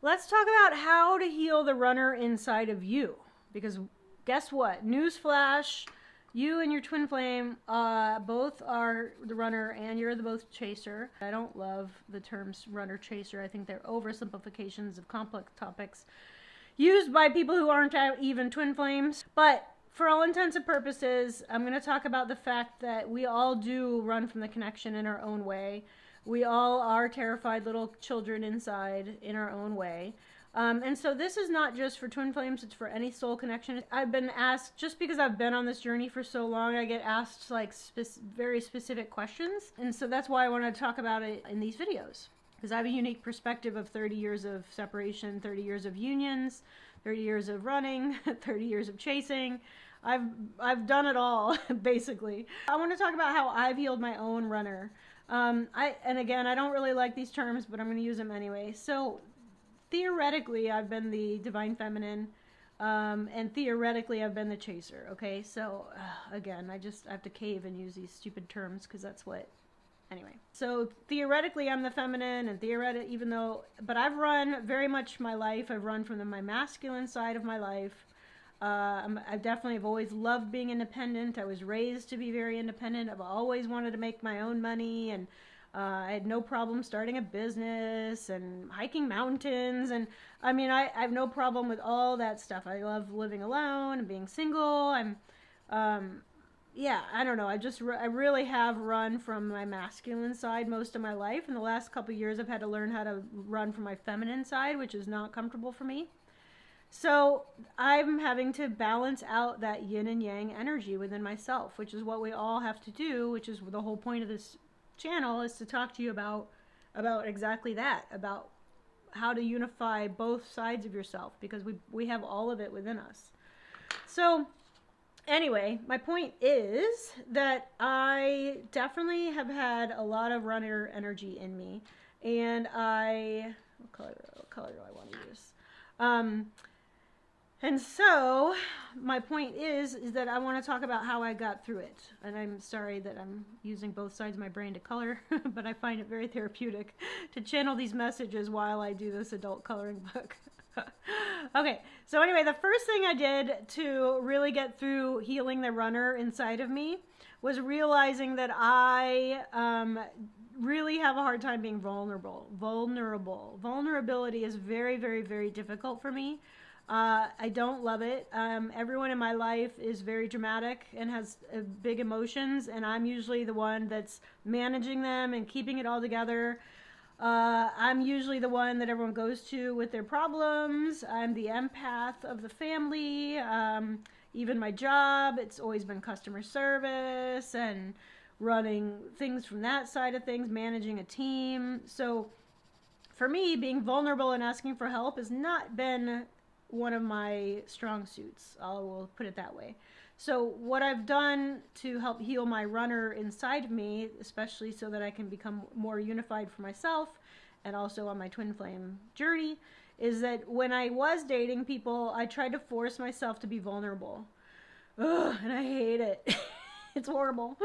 Let's talk about how to heal the runner inside of you. Because guess what? Newsflash, you and your twin flame both are the runner and you're the both chaser. I don't love the terms runner chaser. I think they're oversimplifications of complex topics used by people who aren't even twin flames. But for all intents and purposes, I'm going to talk about the fact that we all do run from the connection in our own way. We all are terrified little children inside in our own way. And so this is not just for twin flames, it's for any soul connection. I've been asked, just because I've been on this journey for so long, I get asked like very specific questions. And so that's why I want to talk about it in these videos. Because I have a unique perspective of 30 years of separation, 30 years of unions, 30 years of running, 30 years of chasing. I've done it all, basically. I want to talk about how I've healed my own runner. And again, I don't really like these terms, but I'm going to use them anyway. So theoretically, I've been the divine feminine, and theoretically, I've been the chaser. Okay, so again, I have to cave and use these stupid terms because that's what. Anyway, so theoretically, I'm the feminine, and but I've run very much my life. I've run from my masculine side of my life. I definitely have always loved being independent. I was raised to be very independent. I've always wanted to make my own money, and I had no problem starting a business and hiking mountains. And I mean, I have no problem with all that stuff. I love living alone and being single. Yeah, I don't know. I really have run from my masculine side most of my life. In the last couple of years, I've had to learn how to run from my feminine side, which is not comfortable for me. So I'm having to balance out that yin and yang energy within myself, which is what we all have to do, which is the whole point of this channel, is to talk to you about exactly that, about how to unify both sides of yourself, because we have all of it within us. So anyway, my point is that I definitely have had a lot of runner energy in me, and what color do I want to use? And so my point is that I want to talk about how I got through it. And I'm sorry that I'm using both sides of my brain to color, but I find it very therapeutic to channel these messages while I do this adult coloring book. Okay, so anyway, the first thing I did to really get through healing the runner inside of me was realizing that I really have a hard time being vulnerable. Vulnerability is very, very, very difficult for me. I don't love it. Everyone in my life is very dramatic and has big emotions, and I'm usually the one that's managing them and keeping it all together. I'm usually the one that everyone goes to with their problems. I'm the empath of the family. Even my job, it's always been customer service and running things from that side of things, managing a team. So for me, being vulnerable and asking for help has not been one of my strong suits. I will put it that way. So what I've done to help heal my runner inside of me, especially so that I can become more unified for myself and also on my twin flame journey, is that when I was dating people, I tried to force myself to be vulnerable. Ugh, and I hate it. It's horrible.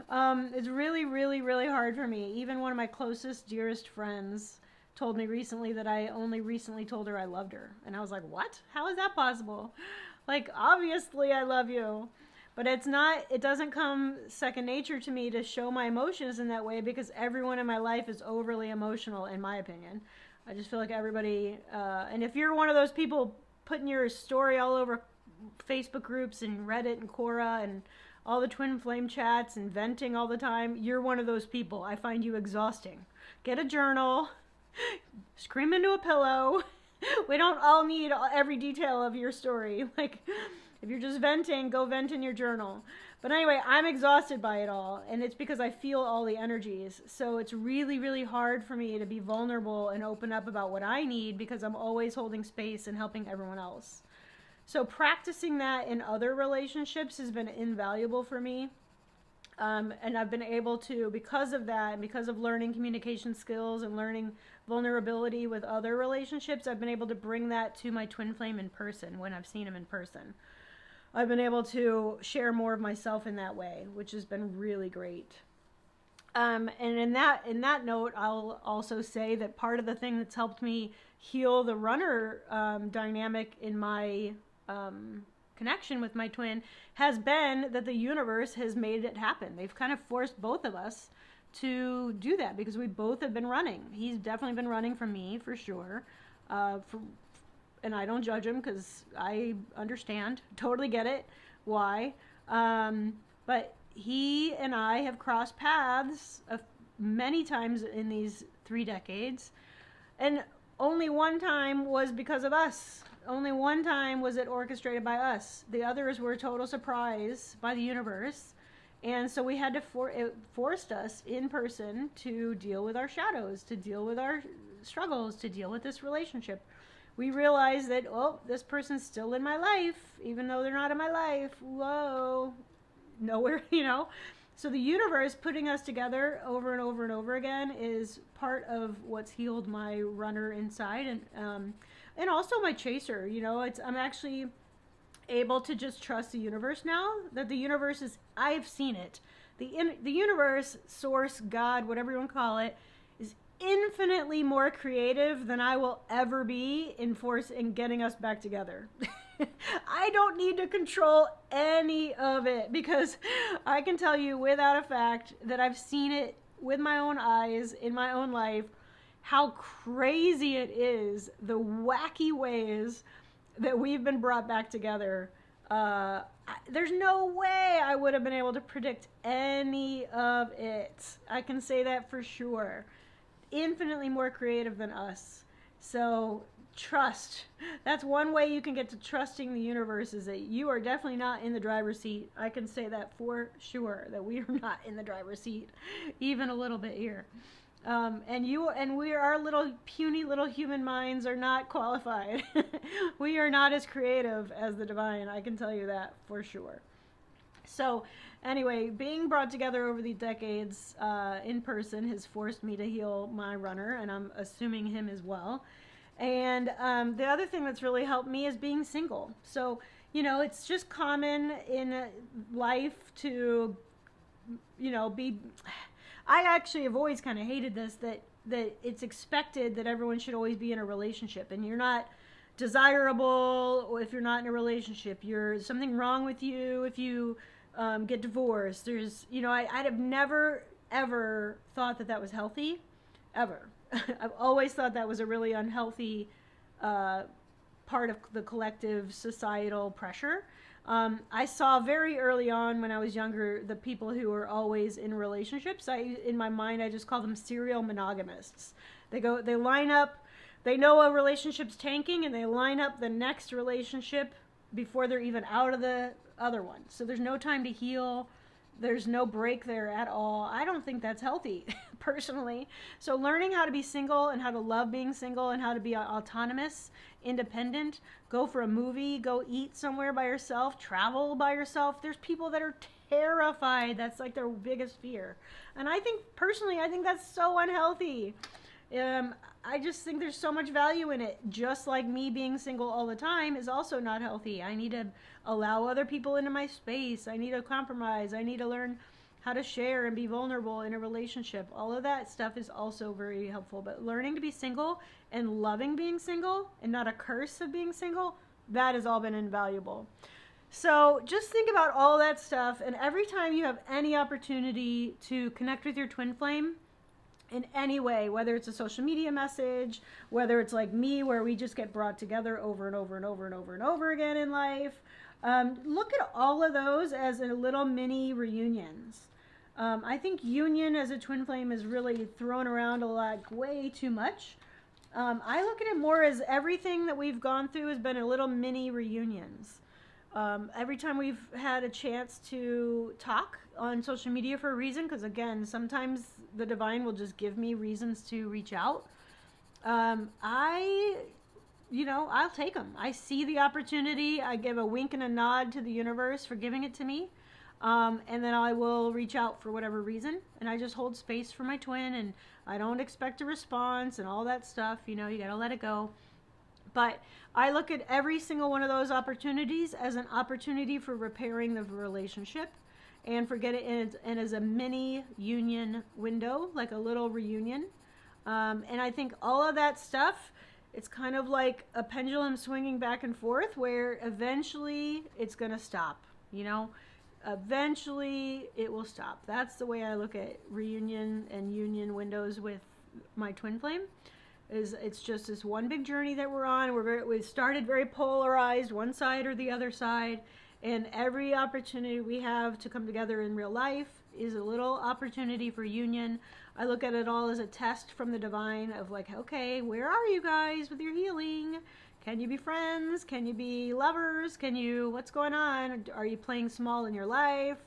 It's really, really, really hard for me. Even one of my closest, dearest friends told me recently that I only recently told her I loved her. And I was like, what? How is that possible? Like, obviously I love you. But it doesn't come second nature to me to show my emotions in that way, because everyone in my life is overly emotional, in my opinion. I just feel like everybody, and if you're one of those people putting your story all over Facebook groups and Reddit and Quora and all the twin flame chats and venting all the time, you're one of those people. I find you exhausting. Get a journal. Scream into a pillow. We don't all need every detail of your story. Like, if you're just venting, go vent in your journal. But anyway, I'm exhausted by it all, and it's because I feel all the energies. So it's really, really hard for me to be vulnerable and open up about what I need, because I'm always holding space and helping everyone else. So practicing that in other relationships has been invaluable for me. And I've been able to, because of that, and because of learning communication skills and learning vulnerability with other relationships, I've been able to bring that to my twin flame in person when I've seen him in person. I've been able to share more of myself in that way, which has been really great. And in that note, I'll also say that part of the thing that's helped me heal the runner dynamic in my connection with my twin has been that the universe has made it happen. They've kind of forced both of us to do that because we both have been running. He's definitely been running from me for sure. And I don't judge him because I understand, totally get it, why. But he and I have crossed paths many times in these 3 decades. And only one time was because of us. Only one time was it orchestrated by us. The others were a total surprise by the universe. And so we had to it forced us in person to deal with our shadows, to deal with our struggles, to deal with this relationship. We realized that, oh, this person's still in my life, even though they're not in my life. Whoa, nowhere, you know. So the universe putting us together over and over and over again is part of what's healed my runner inside, and also my chaser. You know, I'm actually able to just trust the universe now. That the universe is, I've seen it. The universe, source, God, whatever you want to call it, is infinitely more creative than I will ever be in getting us back together. I don't need to control any of it because I can tell you without a fact that I've seen it with my own eyes in my own life, how crazy it is, the wacky ways that we've been brought back together. There's no way I would have been able to predict any of it. I can say that for sure. Infinitely more creative than us. So trust. That's one way you can get to trusting the universe, is that you are definitely not in the driver's seat. I can say that for sure, that we are not in the driver's seat, even a little bit here. Our little puny little human minds are not qualified. We are not as creative as the divine. I can tell you that for sure. So anyway, being brought together over the decades in person has forced me to heal my runner, and I'm assuming him as well. And the other thing that's really helped me is being single. So, you know, it's just common in life to, you know, I actually have always kind of hated this, that it's expected that everyone should always be in a relationship, and you're not desirable or if you're not in a relationship. There's something wrong with you if you get divorced. There's, you know, I'd have never, ever thought that was healthy, ever. I've always thought that was a really unhealthy part of the collective societal pressure. I saw very early on when I was younger the people who were always in relationships. In my mind, I just call them serial monogamists. They line up, they know a relationship's tanking, and they line up the next relationship before they're even out of the other one. So there's no time to heal. There's no break there at all. I don't think that's healthy, personally. So learning how to be single and how to love being single and how to be autonomous, independent, go for a movie, go eat somewhere by yourself, travel by yourself. There's people that are terrified. That's like their biggest fear. And I think, personally, that's so unhealthy. I just think there's so much value in it. Just like me being single all the time is also not healthy. I need to allow other people into my space. I need to compromise. I need to learn how to share and be vulnerable in a relationship. All of that stuff is also very helpful. But learning to be single and loving being single and not a curse of being single, that has all been invaluable. So just think about all that stuff, and every time you have any opportunity to connect with your twin flame in any way, whether it's a social media message, whether it's like me where we just get brought together over and over and over and over and over again in life, look at all of those as a little mini reunions. I think union as a twin flame is really thrown around a lot, way too much. I look at it more as everything that we've gone through has been a little mini reunions. Every time we've had a chance to talk on social media for a reason, because again, sometimes the divine will just give me reasons to reach out. I'll take them. I see the opportunity. I give a wink and a nod to the universe for giving it to me. And then I will reach out for whatever reason. And I just hold space for my twin, and I don't expect a response and all that stuff. You know, you got to let it go. But I look at every single one of those opportunities as an opportunity for repairing the relationship and for getting it in as a mini union window, like a little reunion. And I think all of that stuff It's kind of like a pendulum swinging back and forth where eventually it's going to stop, you know? Eventually it will stop. That's the way I look at reunion and union windows with my twin flame. Is it's just this one big journey that we're on. We started very polarized, one side or the other side, and every opportunity we have to come together in real life is a little opportunity for union. I look at it all as a test from the divine of like, okay, where are you guys with your healing? Can you be friends? Can you be lovers? What's going on? Are you playing small in your life?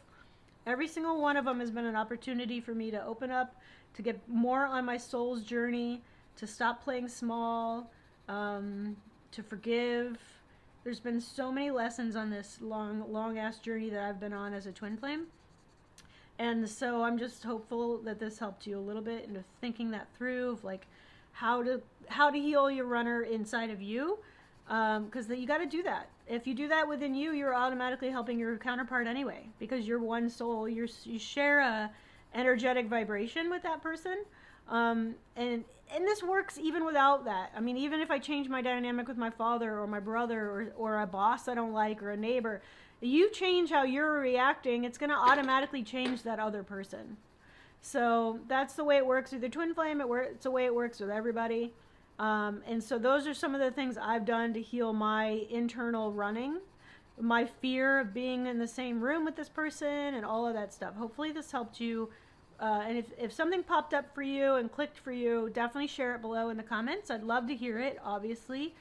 Every single one of them has been an opportunity for me to open up, to get more on my soul's journey, to stop playing small, to forgive. There's been so many lessons on this long ass journey that I've been on as a twin flame. And so I'm just hopeful that this helped you a little bit into thinking that through, of like how to heal your runner inside of you, because you got to do that. If you do that within you, you're automatically helping your counterpart anyway, because you're one soul. You share a energetic vibration with that person, and this works even without that. I mean, even if I change my dynamic with my father or my brother or a boss I don't like or a neighbor, you change how you're reacting, it's going to automatically change that other person. So that's the way it works with the twin flame. It's the way it works with everybody. And so those are some of the things I've done to heal my internal running, my fear of being in the same room with this person and all of that stuff. Hopefully this helped you. And if something popped up for you and clicked for you, definitely share it below in the comments. I'd love to hear it, obviously.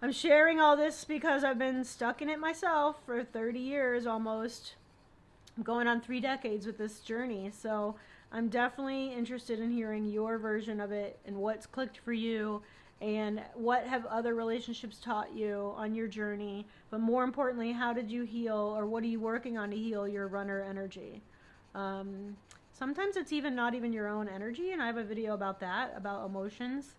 I'm sharing all this because I've been stuck in it myself for 30 years almost. I'm going on 3 decades with this journey. So I'm definitely interested in hearing your version of it and what's clicked for you and what have other relationships taught you on your journey. But more importantly, how did you heal, or what are you working on to heal your runner energy? Sometimes it's not even your own energy, and I have a video about that, about emotions.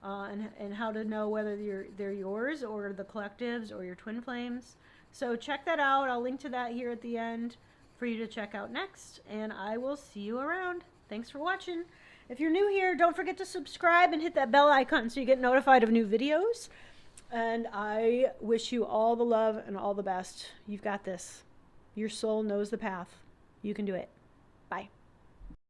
And how to know whether they're yours or the collectives or your twin flames. So check that out. I'll link to that here at the end for you to check out next. And I will see you around. Thanks for watching. If you're new here, don't forget to subscribe and hit that bell icon so you get notified of new videos. And I wish you all the love and all the best. You've got this. Your soul knows the path. You can do it.